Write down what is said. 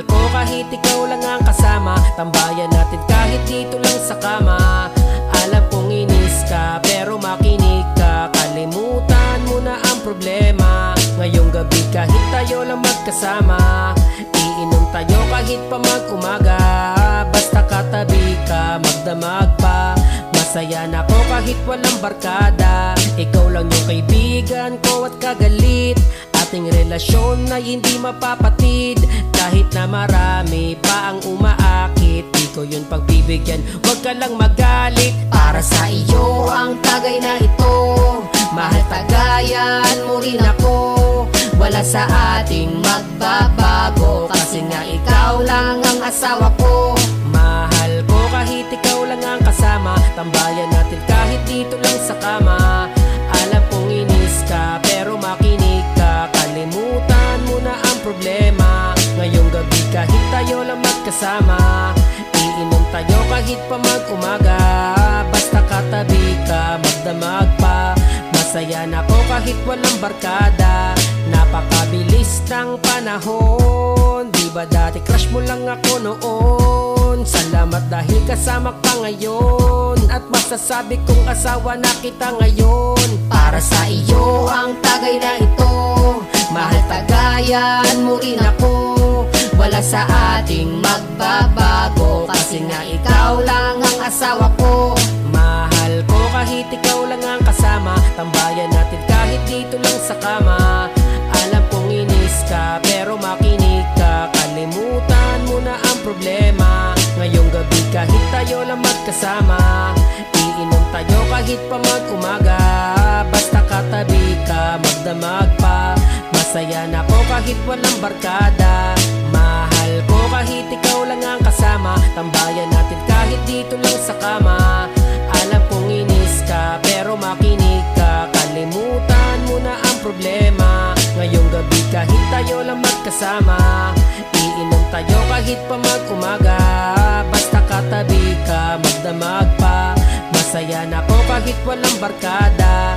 Mahal ko kahit ikaw lang ang kasama, tambayan natin kahit dito lang sa kama. Alam kong inis ka pero makinig ka, kalimutan mo na ang problema. Ngayong gabi kahit tayo lang magkasama, iinom tayo kahit pa mag-umaga. Basta katabi ka, magdamag pa, masaya na ako kahit walang barkada. Ikaw lang yung kaibigan ko at kagalit, ating relasyon na hindi mapapatid. Kahit na marami pa ang umaakit, di ko yun pagbibigyan, huwag ka lang magalit. Para sa iyo ang tagay na ito, mahal tagayan mo rin ako. Wala sa ating magbabago, kasi nga ikaw lang ang asawa ko. Mahal ko kahit ikaw lang ang kasama, tambayan natin kahit dito lang sa kama. Alam kong inis ka pero makinig ka, kalimutan mo na ang problema. Ngayong gabi kahit tayo lang magkasama, iinom tayo kahit pa mag-umaga. Basta katabi ka, magdamag pa, masaya na ako kahit walang barkada. Napakabilis ng panahon, di ba dati crush mo lang ako noon? Salamat dahil kasama ka ngayon, at masasabi kong asawa na kita ngayon. Para sa iyo ang tagay na ito, mahal tagayan mo rin ako. Wala sa ating magbabago, kasi nga ikaw lang ang asawa ko. Mahal ko kahit ikaw lang ang kasama, tambayan natin kahit dito lang sa kama. Alam kong inis ka pero makinig ka, kalimutan mo na ang problema. Ngayong gabi kahit tayo lang magkasama, iinom tayo kahit pa mag-umaga. Basta katabi ka, magdamag pa, masaya na ako kahit walang barkada. Mahal ko kahit ikaw lang ang kasama, tambayan natin kahit dito lang sa kama. Alam kong inis ka pero makinig ka, kalimutan mo na ang problema. Ngayong gabi kahit tayo lang magkasama, iinom tayo kahit pa mag-umaga. Basta katabi ka, magdamag pa, masaya na ako kahit walang barkada.